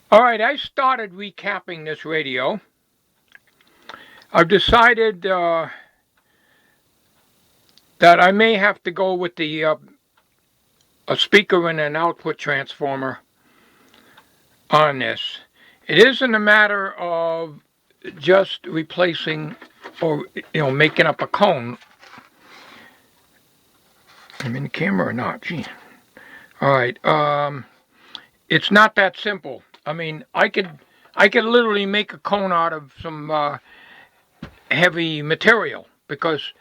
Alright, I started recapping this radio. I've decided that I may have to go with a speaker and an output transformer on this. It isn't a matter of just replacing or making up a cone. I'm in the camera or not? Gee. Alright, it's not that simple. I mean, I could literally make a cone out of some heavy material because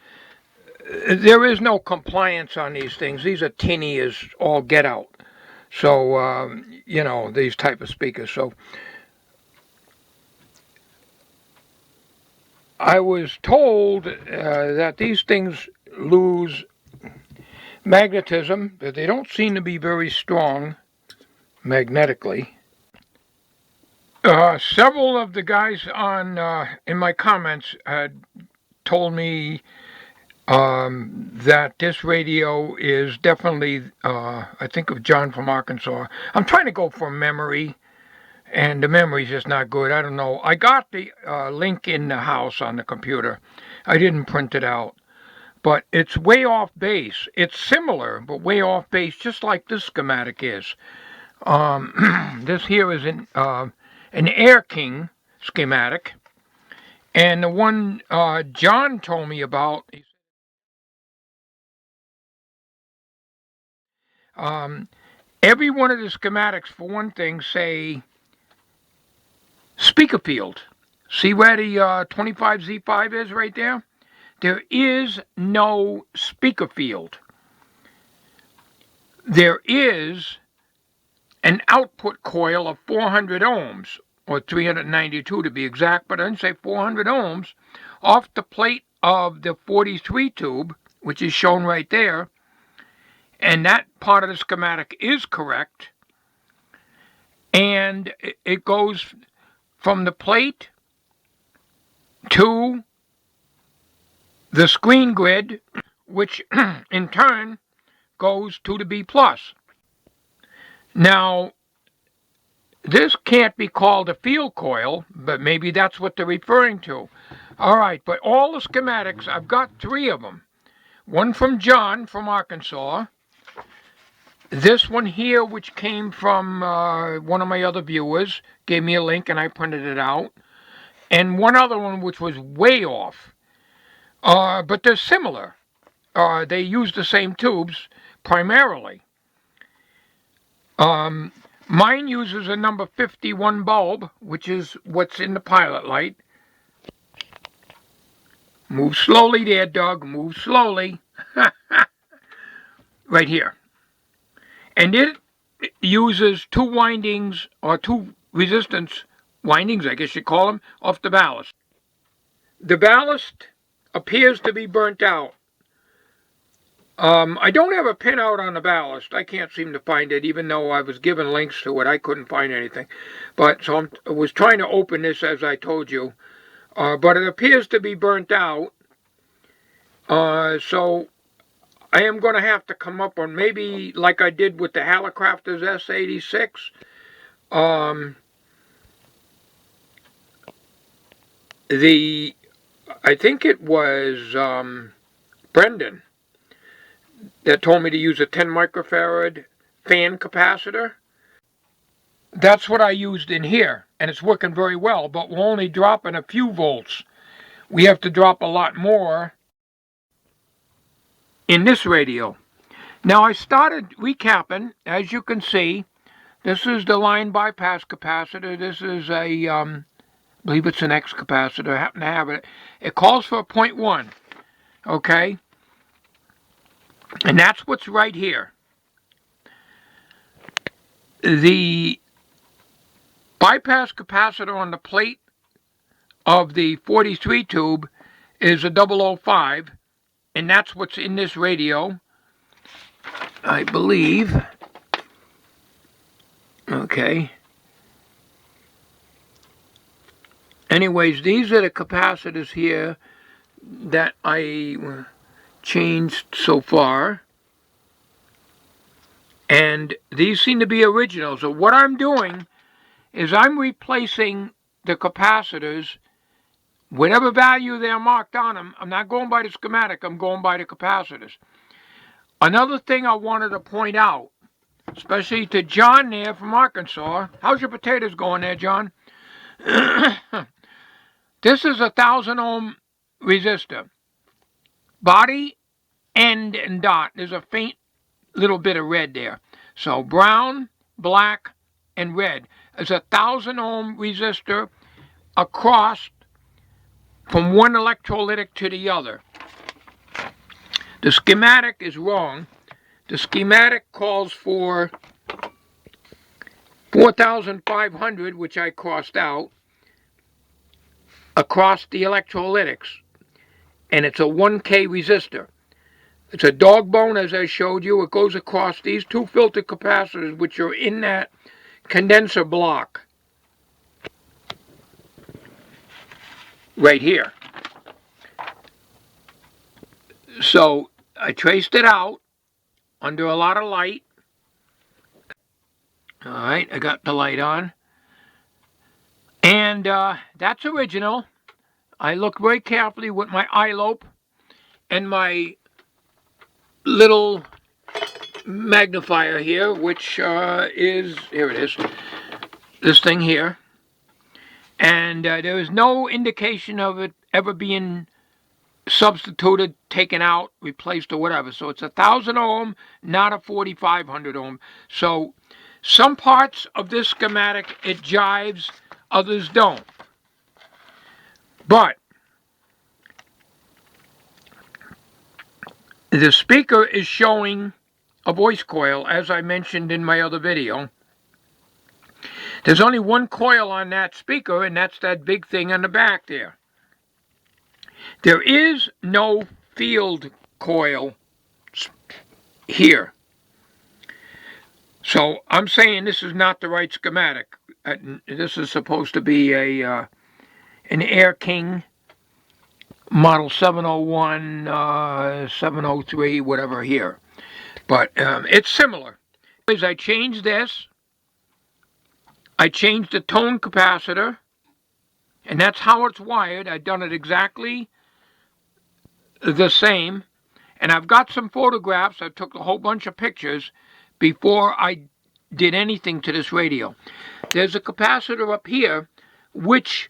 there is no compliance on these things. These are tinny as all get out. So, these type of speakers. So I was told that these things lose magnetism, but they don't seem to be very strong magnetically. Several of the guys on in my comments had told me that this radio is definitely, I think of John from Arkansas. I'm trying to go from memory, and the memory's just not good. I don't know. I got the link in the house on the computer. I didn't print it out. But it's way off base. It's similar, but way off base, just like this schematic is. This here is an Air King schematic. And the one John told me about, every one of the schematics, for one thing, say speaker field. See where the 25Z5 is right there? There is no speaker field. There is an output coil of 400 ohms, or 392 to be exact, but I didn't say 400 ohms, off the plate of the 43 tube, which is shown right there. And that part of the schematic is correct. And it goes from the plate to the screen grid, which in turn goes to the B+. Now, this can't be called a field coil, but maybe that's what they're referring to. All right, but all the schematics, I've got 3 of them. One from John from Arkansas. This one here, which came from one of my other viewers, gave me a link and I printed it out. And one other one which was way off. But they're similar. They use the same tubes primarily. Mine uses a number 51 bulb, which is what's in the pilot light. Move slowly there, Doug. Move slowly. Right here. And it uses 2 windings, or 2 resistance windings, I guess you call them, off the ballast. The ballast appears to be burnt out. I don't have a pinout on the ballast. I can't seem to find it, even though I was given links to it. I couldn't find anything. But so I was trying to open this, as I told you. But it appears to be burnt out. So I am going to have to come up on, maybe like I did with the Hallicrafters S86. I think it was Brendan that told me to use a 10 microfarad fan capacitor. That's what I used in here, and it's working very well, but we're only dropping a few volts. We have to drop a lot more in this radio. Now I started recapping. As you can see, this is the line bypass capacitor. This is I believe it's an X capacitor. I happen to have it. It calls for a 0.1. Okay? And that's what's right here. The bypass capacitor on the plate of the 43 tube is a 005, and that's what's in this radio, I believe. Okay. Anyways, these are the capacitors here that I changed so far. And these seem to be original. So what I'm doing is I'm replacing the capacitors, whatever value they're marked on them. I'm not going by the schematic, I'm going by the capacitors. Another thing I wanted to point out, especially to John there from Arkansas. How's your potatoes going there, John? This is a 1,000 ohm resistor. Body, end, and dot. There's a faint little bit of red there. So brown, black, and red. It's a 1,000 ohm resistor across from one electrolytic to the other. The schematic is wrong. The schematic calls for 4,500, which I crossed out, across the electrolytics. And it's a 1K resistor. It's a dog bone, as I showed you. It goes across these two filter capacitors, which are in that condenser block right here. So I traced it out under a lot of light. All right, I got the light on. And that's original. I looked very carefully with my eye lope and my little magnifier here, which is, here it is, this thing here. And there is no indication of it ever being substituted, taken out, replaced, or whatever. So it's a 1,000 ohm, not a 4,500 ohm. So some parts of this schematic, it jives, others don't. But the speaker is showing a voice coil, as I mentioned in my other video. There's only one coil on that speaker, and that's that big thing on the back there. There is no field coil here. So I'm saying this is not the right schematic. This is supposed to be an Air King model 701, 703, whatever here. But it's similar. As I changed this, I changed the tone capacitor, and that's how it's wired. I've done it exactly the same. And I've got some photographs. I took a whole bunch of pictures before I did anything to this radio. There's a capacitor up here, which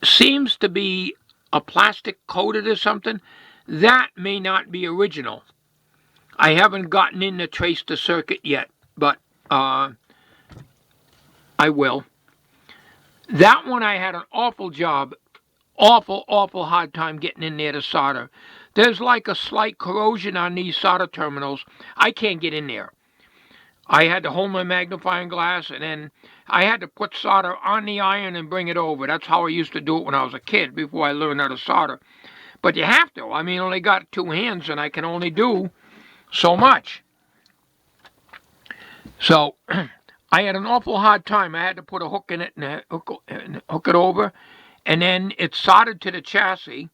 seems to be a plastic coated or something. That may not be original. I haven't gotten in to trace the circuit yet, but I will. That one I had an awful job, awful hard time getting in there to solder. There's like a slight corrosion on these solder terminals. I can't get in there. I had to hold my magnifying glass, and then I had to put solder on the iron and bring it over. That's how I used to do it when I was a kid, before I learned how to solder. But you have to. I mean, I only got two hands, and I can only do so much. So I had an awful hard time. I had to put a hook in it and hook it over, and then it's soldered to the chassis.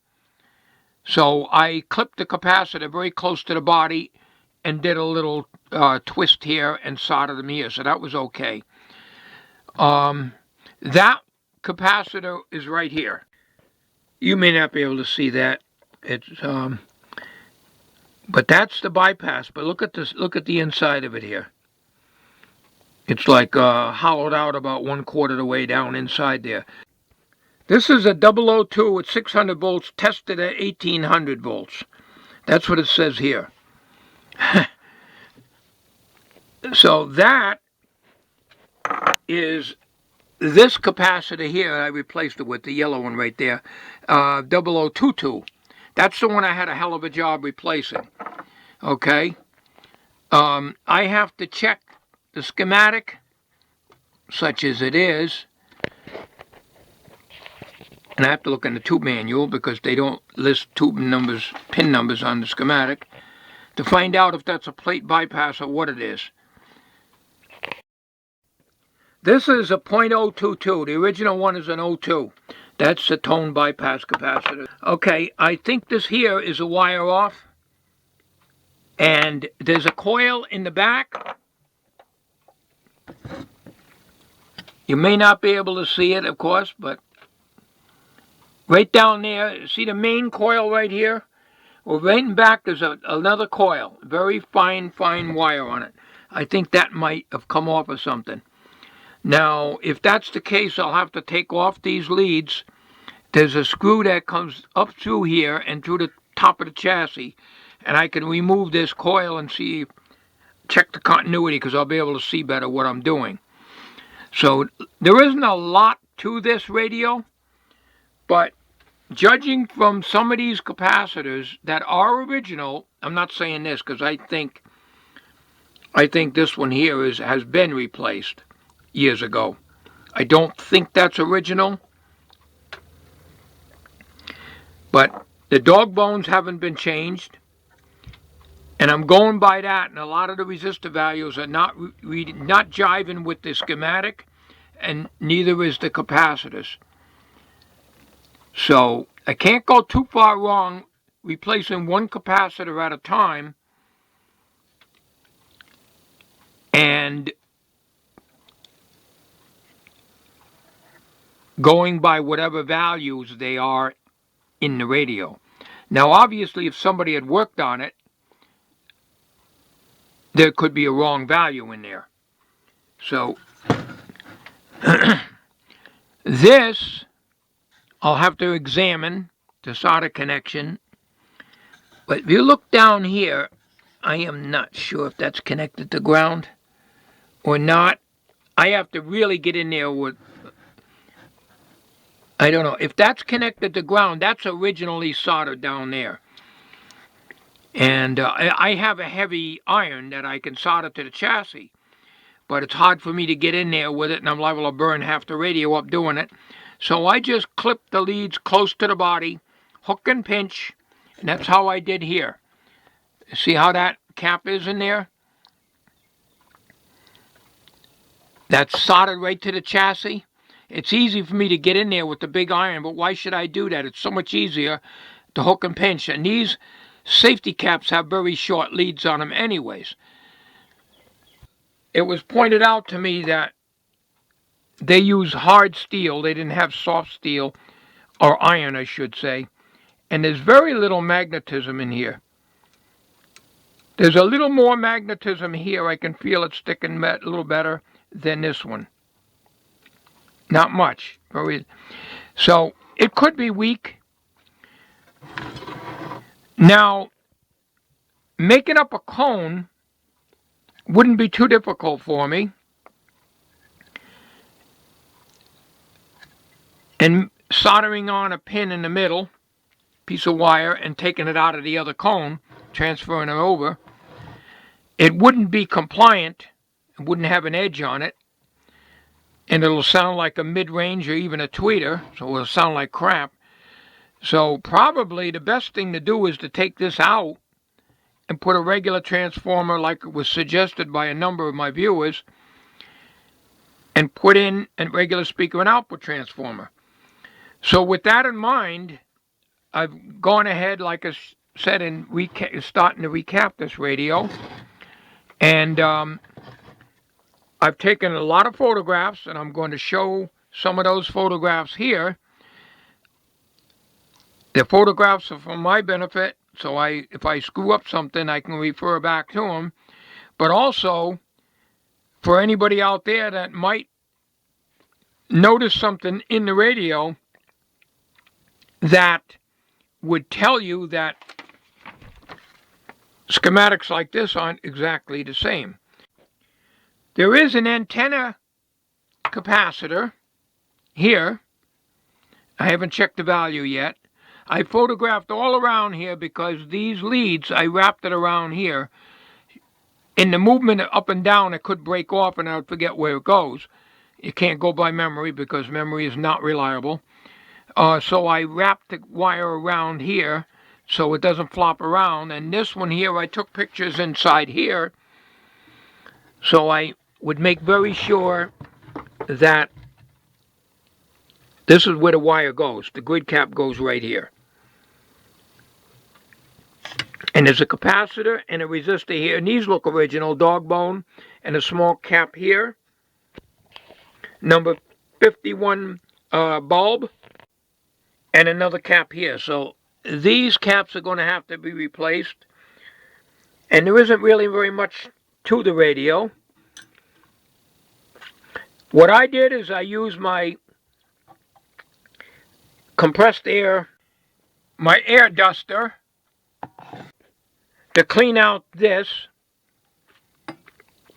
So I clipped the capacitor very close to the body and did a little twist here and soldered them here. So that was okay. That capacitor is right here. You may not be able to see that. It's but that's the bypass. But look at this. Look at the inside of it here. It's like hollowed out about 1/4 of the way down inside there. This is a 002 at 600 volts, tested at 1800 volts. That's what it says here. So that is this capacitor here. I replaced it with the yellow one right there, 0022. That's the one I had a hell of a job replacing. Okay. I have to check the schematic, such as it is. And I have to look in the tube manual because they don't list tube numbers, pin numbers on the schematic, to find out if that's a plate bypass or what it is. This is a .022. The original one is an 02. That's the tone bypass capacitor. Okay, I think this here is a wire off. And there's a coil in the back. You may not be able to see it, of course, but right down there, see the main coil right here? Well, right in back there's another coil, very fine wire on it. I think that might have come off of something. Now, if that's the case, I'll have to take off these leads. There's a screw that comes up through here and through the top of the chassis, and I can remove this coil and check the continuity, because I'll be able to see better what I'm doing. So there isn't a lot to this radio, but judging from some of these capacitors that are original, I'm not saying this because I think this one here has been replaced years ago. I don't think that's original, but the dog bones haven't been changed, and I'm going by that, and a lot of the resistor values are not jiving with the schematic, and neither is the capacitors. So I can't go too far wrong replacing one capacitor at a time and going by whatever values they are in the radio. Now, obviously, if somebody had worked on it, there could be a wrong value in there. So this I'll have to examine the solder connection. But if you look down here, I am not sure if that's connected to ground or not. I have to really get in there with, I don't know. If that's connected to ground, that's originally soldered down there. And I have a heavy iron that I can solder to the chassis. But it's hard for me to get in there with it, and I'm liable to burn half the radio up doing it. So I just clip the leads close to the body, hook and pinch, and that's how I did here. See how that cap is in there? That's soldered right to the chassis. It's easy for me to get in there with the big iron, but why should I do that? It's so much easier to hook and pinch. And these safety caps have very short leads on them anyways. It was pointed out to me that they use hard steel. They didn't have soft steel, or iron, I should say. And there's very little magnetism in here. There's a little more magnetism here. I can feel it sticking a little better than this one. Not much. So it could be weak. Now, making up a cone wouldn't be too difficult for me. And soldering on a pin in the middle, piece of wire, and taking it out of the other cone, transferring it over, it wouldn't be compliant. It wouldn't have an edge on it. And it'll sound like a mid-range or even a tweeter, so it'll sound like crap. So probably the best thing to do is to take this out and put a regular transformer, like it was suggested by a number of my viewers, and put in a regular speaker and output transformer. So with that in mind, I've gone ahead, like I said, and starting to recap this radio. And I've taken a lot of photographs, and I'm going to show some of those photographs here. The photographs are for my benefit, so if I screw up something, I can refer back to them. But also, for anybody out there that might notice something in the radio that would tell you that schematics like this aren't exactly the same. There is an antenna capacitor here. I haven't checked the value yet. I photographed all around here because these leads, I wrapped it around here. In the movement up and down, it could break off and I would forget where it goes. You can't go by memory because memory is not reliable. So I wrapped the wire around here so it doesn't flop around. And this one here, I took pictures inside here so I would make very sure that this is where the wire goes. The grid cap goes right here. And there's a capacitor and a resistor here. And these look original, dog bone, and a small cap here. number 51 bulb, and another cap here. So these caps are going to have to be replaced. And there isn't really very much to the radio. What I did is I used my compressed air, my air duster, to clean out this.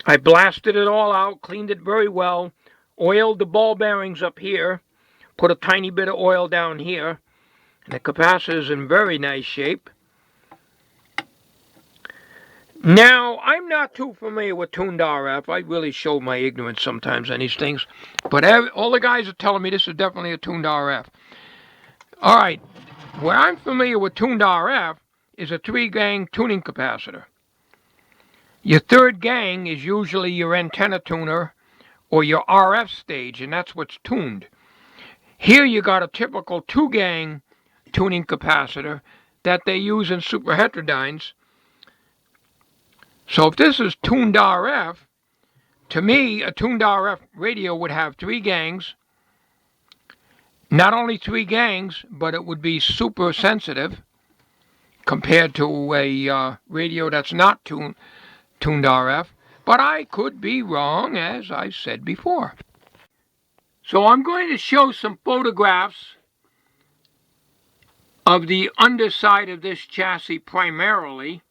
I blasted it all out, cleaned it very well, oiled the ball bearings up here, put a tiny bit of oil down here, and the capacitor is in very nice shape. Now, I'm not too familiar with tuned RF. I really show my ignorance sometimes on these things. But all the guys are telling me this is definitely a tuned RF. All right, where I'm familiar with tuned RF is a 3-gang tuning capacitor. Your third gang is usually your antenna tuner or your RF stage, and that's what's tuned. Here you got a typical 2-gang tuning capacitor that they use in super heterodynes. So if this is tuned RF, to me, a tuned RF radio would have 3 gangs. Not only 3 gangs, but it would be super sensitive compared to a radio that's not tuned RF. But I could be wrong, as I said before. So I'm going to show some photographs of the underside of this chassis primarily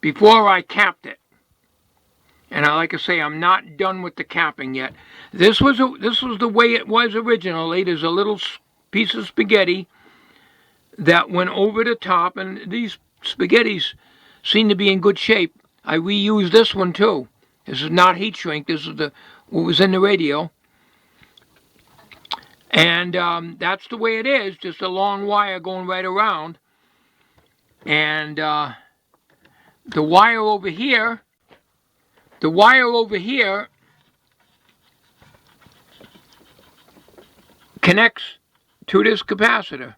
before I capped it. And like I say, I'm not done with the capping yet. This was the way it was originally. There's a little piece of spaghetti that went over the top, and these spaghettis seem to be in good shape. I reused this one too. This is not heat shrink. This is what was in the radio. And that's the way it is, just a long wire going right around. And the wire over here connects to this capacitor.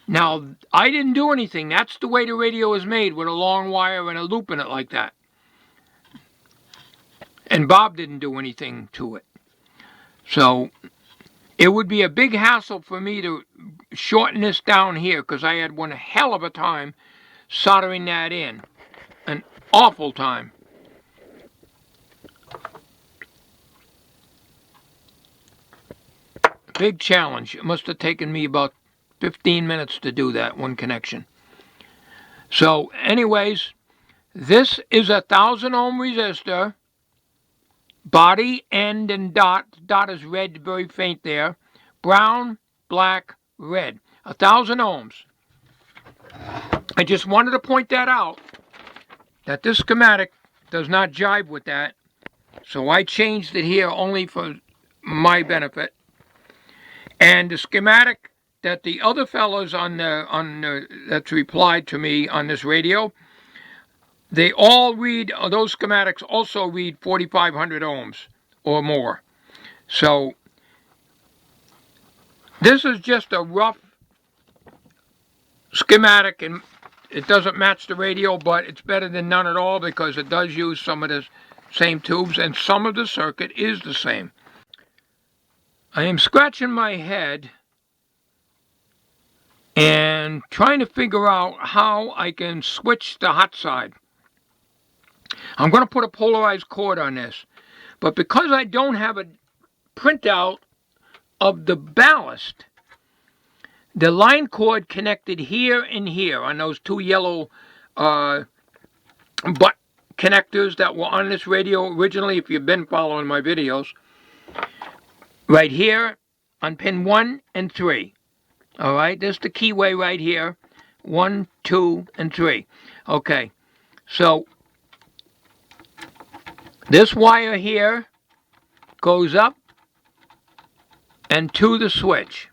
Now, I didn't do anything. That's the way the radio is made, with a long wire and a loop in it like that. And Bob didn't do anything to it. So it would be a big hassle for me to shorten this down here, because I had one hell of a time soldering that in. An awful time. Big challenge. It must have taken me about 15 minutes to do that one connection. So anyways, this is a 1,000 ohm resistor. Body, end, and dot. Dot is red, very faint there. Brown, black, red. 1,000 ohms. I just wanted to point that out, that this schematic does not jive with that. So I changed it here only for my benefit. And the schematic that the other fellows that's replied to me on this radio, they all read, those schematics also read 4,500 ohms or more. So this is just a rough schematic, and it doesn't match the radio, but it's better than none at all, because it does use some of the same tubes, and some of the circuit is the same. I am scratching my head and trying to figure out how I can switch the hot side. I'm going to put a polarized cord on this, but because I don't have a printout of the ballast, the line cord connected here and here on those 2 yellow butt connectors that were on this radio originally, if you've been following my videos. Right here on pin 1 and 3. All right, there's the keyway right here. 1, 2, and 3. Okay, so this wire here goes up and to the switch.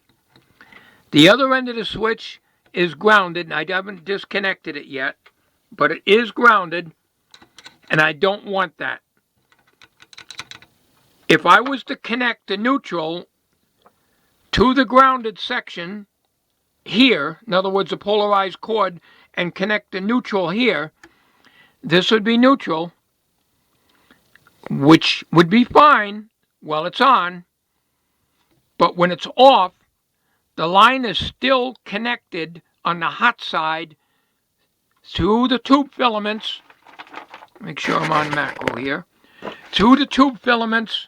The other end of the switch is grounded, and I haven't disconnected it yet, but it is grounded, and I don't want that. If I was to connect the neutral to the grounded section here, in other words, a polarized cord, and connect the neutral here, this would be neutral, which would be fine, while it's on, but when it's off, the line is still connected on the hot side through the tube filaments. Make sure I'm on macro here. Through the tube filaments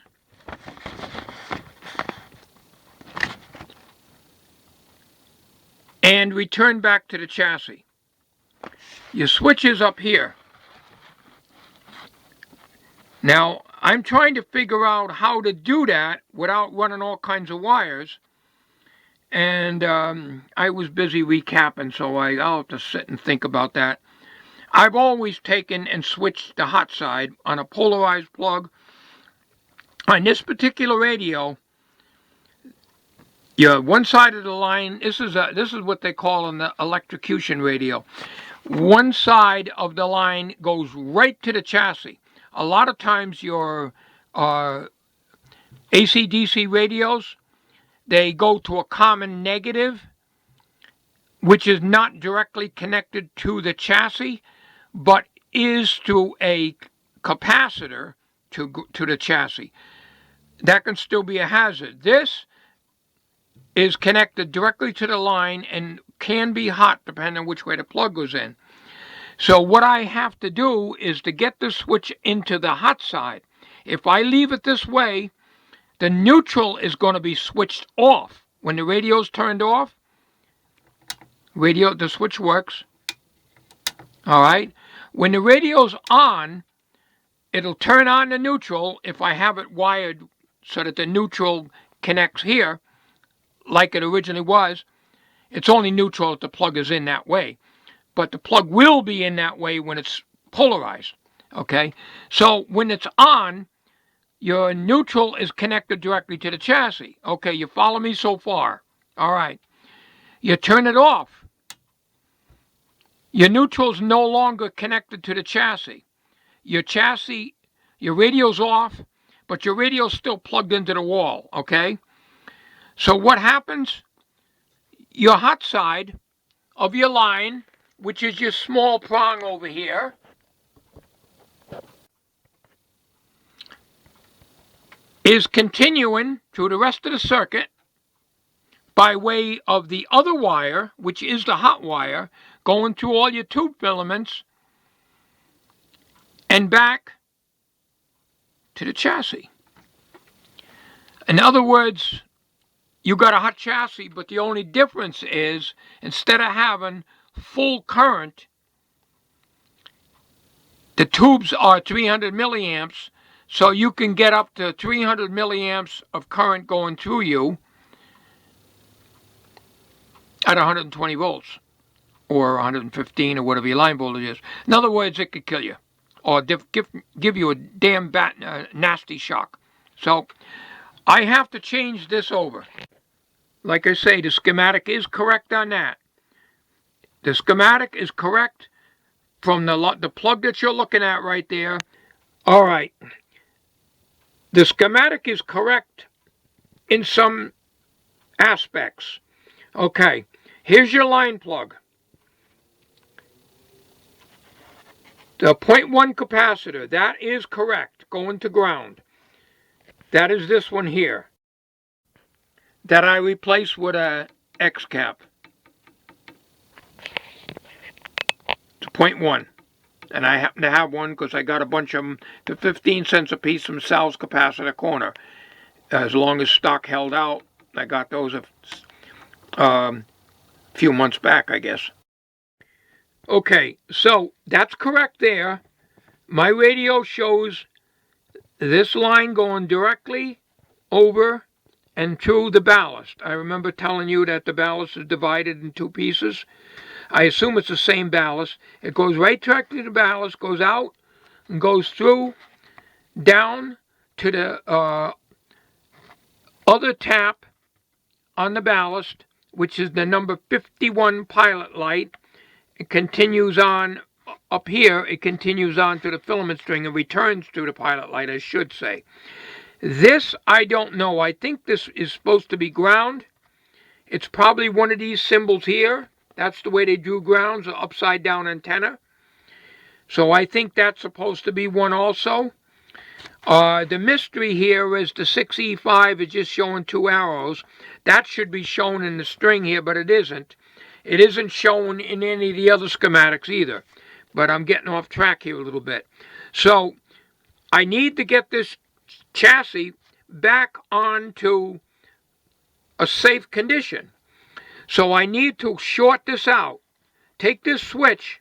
and return back to the chassis. Your switch is up here. Now, I'm trying to figure out how to do that without running all kinds of wires. And I was busy recapping, so I'll have to sit and think about that. I've always taken and switched the hot side on a polarized plug. On this particular radio, one side of the line, this is what they call an electrocution radio. One side of the line goes right to the chassis. A lot of times your AC/DC radios, they go to a common negative, which is not directly connected to the chassis, but is to a capacitor to the chassis. That can still be a hazard. This is connected directly to the line and can be hot depending on which way the plug goes in. So what I have to do is to get the switch into the hot side. If I leave it this way, the neutral is going to be switched off. When the radio's turned off, the switch works. All right. When the radio's on, it'll turn on the neutral if I have it wired so that the neutral connects here like it originally was. It's only neutral if the plug is in that way. But the plug will be in that way when it's polarized. Okay? So when it's on, your neutral is connected directly to the chassis. Okay, you follow me so far? All right. You turn it off. Your neutral's no longer connected to the chassis. Your radio's off, but your radio's still plugged into the wall, okay? So what happens? Your hot side of your line, which is your small prong over here, is continuing through the rest of the circuit by way of the other wire, which is the hot wire, going through all your tube filaments and back to the chassis. In other words, you got a hot chassis, but the only difference is instead of having full current, the tubes are 300 milliamps, so you can get up to 300 milliamps of current going through you at 120 volts or 115 or whatever your line voltage is. In other words, it could kill you or give you a damn nasty shock. So I have to change this over. Like I say, the schematic is correct on that. The schematic is correct from the plug that you're looking at right there. All right. The schematic is correct in some aspects. Okay, here's your line plug. The 0.1 capacitor, that is correct, going to ground. That is this one here that I replaced with a X cap. It's 0.1. And I happen to have one because I got a bunch of them for 15 cents a piece from Sal's Capacitor Corner. As long as stock held out, I got those a few months back, I guess. Okay, so that's correct there. My radio shows this line going directly over and through the ballast. I remember telling you that the ballast is divided in two pieces. I assume it's the same ballast. It goes right directly to the ballast, goes out, and goes through, down to the other tap on the ballast, which is the number 51 pilot light. It continues on up here. It continues on to the filament string and returns to the pilot light, I should say. This, I don't know. I think this is supposed to be ground. It's probably one of these symbols here. That's the way they drew grounds, an upside down antenna. So I think that's supposed to be one also. The mystery here is the 6E5 is just showing 2 arrows. That should be shown in the string here, but it isn't. It isn't shown in any of the other schematics either. But I'm getting off track here a little bit. So I need to get this chassis back onto a safe condition. So I need to short this out, take this switch,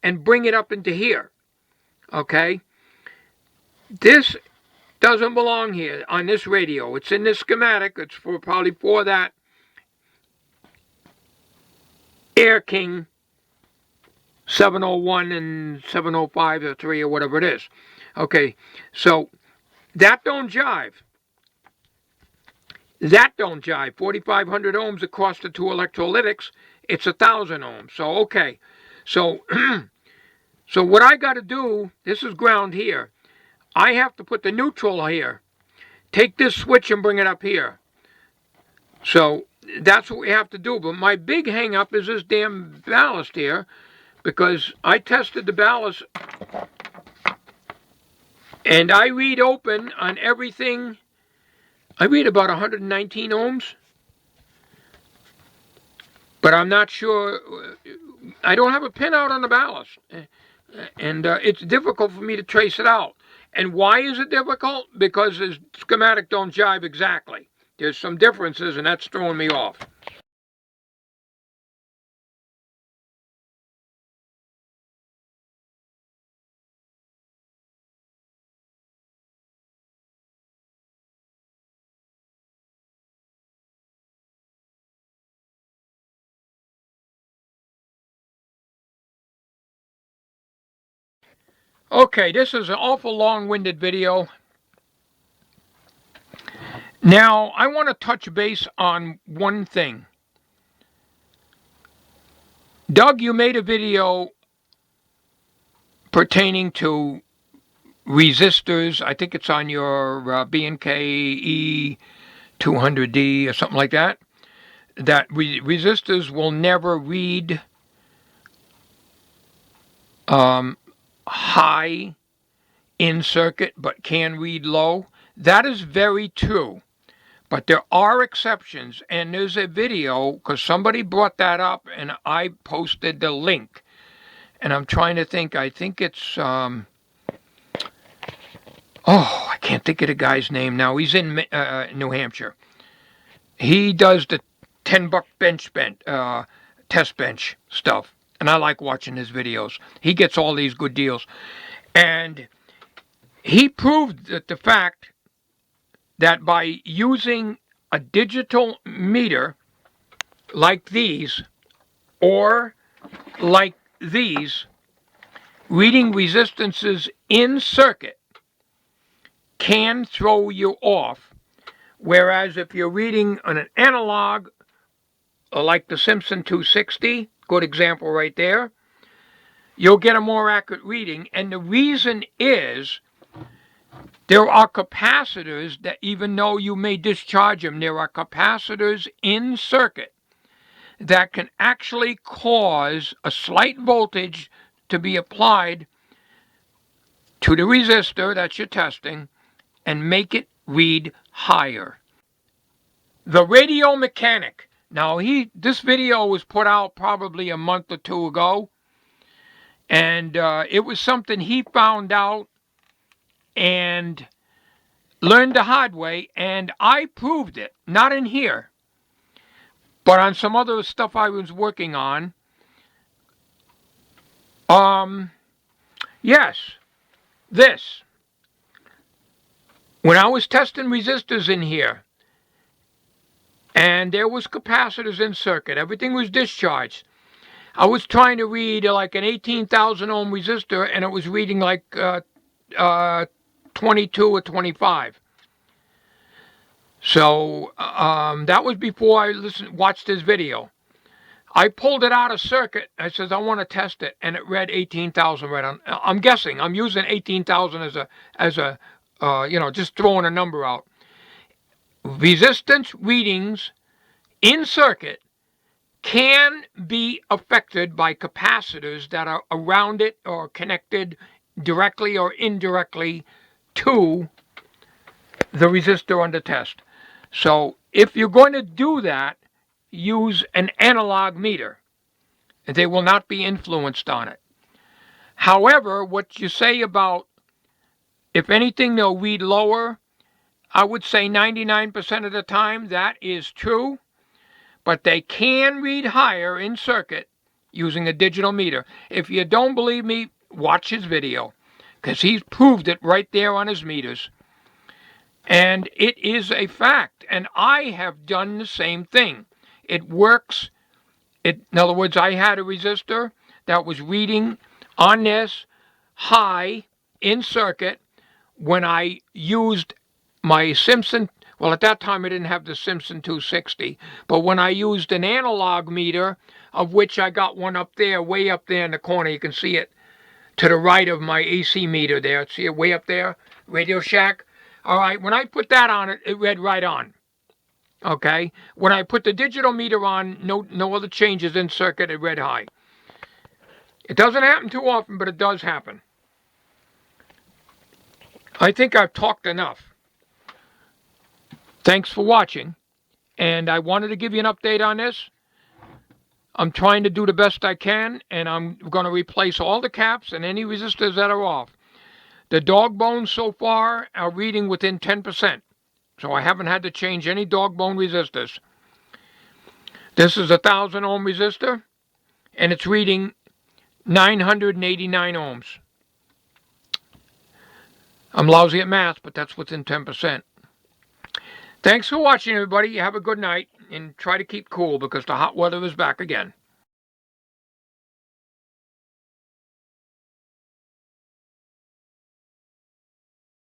and bring it up into here. Okay? This doesn't belong here on this radio. It's in this schematic. It's probably for that Air King 701 and 705 or 3 or whatever it is. Okay, so that don't jive. That don't jive. 4,500 ohms across the two electrolytics. It's 1,000 ohms. So, okay. So, so what I got to do, this is ground here. I have to put the neutral here. Take this switch and bring it up here. So that's what we have to do. But my big hang up is this damn ballast here, because I tested the ballast and I read open on everything. I read about 119 ohms, but I'm not sure. I don't have a pinout on the ballast, and it's difficult for me to trace it out. And why is it difficult? Because the schematic don't jive exactly. There's some differences, and that's throwing me off. Okay, this is an awful long-winded video. Now, I want to touch base on one thing. Doug, you made a video pertaining to resistors. I think it's on your B&K E200D or something like that. That resistors will never read high in circuit, but can read low. That is very true. But there are exceptions, and there's a video, because somebody brought that up, and I posted the link. And I'm trying to think, I think it's, I can't think of the guy's name now. He's in New Hampshire. He does the $10 test bench stuff. And I like watching his videos. He gets all these good deals. And he proved that the fact that by using a digital meter like these, or like these, reading resistances in circuit can throw you off. Whereas if you're reading on an analog, like the Simpson 260, good example right there, you'll get a more accurate reading. And the reason is there are capacitors that, even though you may discharge them, there are capacitors in circuit that can actually cause a slight voltage to be applied to the resistor that you're testing and make it read higher. The radio mechanic. Now, this video was put out probably a month or two ago, and it was something he found out and learned the hard way, and I proved it. Not in here, but on some other stuff I was working on. Yes, this. When I was testing resistors in here, and there was capacitors in circuit, everything was discharged. I was trying to read like an 18,000 ohm resistor, and it was reading like 22 or 25. So that was before I watched this video. I pulled it out of circuit. I says, I want to test it, and it read 18,000 right on. I'm guessing. I'm using 18,000 as a just throwing a number out. Resistance readings in circuit can be affected by capacitors that are around it or connected directly or indirectly to the resistor under test. So if you're going to do that, use an analog meter. They will not be influenced on it. However, what you say about, if anything, they'll read lower, I would say 99% of the time that is true, but they can read higher in circuit using a digital meter. If you don't believe me, watch his video, because he's proved it right there on his meters. And it is a fact, and I have done the same thing. It works. In other words, I had a resistor that was reading on this high in circuit when I used my Simpson. Well, at that time I didn't have the Simpson 260, but when I used an analog meter, of which I got one up there, way up there in the corner, you can see it to the right of my AC meter there. See it way up there, Radio Shack? All right, when I put that on it, it read right on. Okay, when I put the digital meter on, no other changes in circuit, it read high. It doesn't happen too often, but it does happen. I think I've talked enough. Thanks for watching, and I wanted to give you an update on this. I'm trying to do the best I can, and I'm going to replace all the caps and any resistors that are off. The dog bones so far are reading within 10%, so I haven't had to change any dog bone resistors. This is a 1,000 ohm resistor, and it's reading 989 ohms. I'm lousy at math, but that's within 10%. Thanks for watching, everybody. Have a good night, and try to keep cool because the hot weather is back again.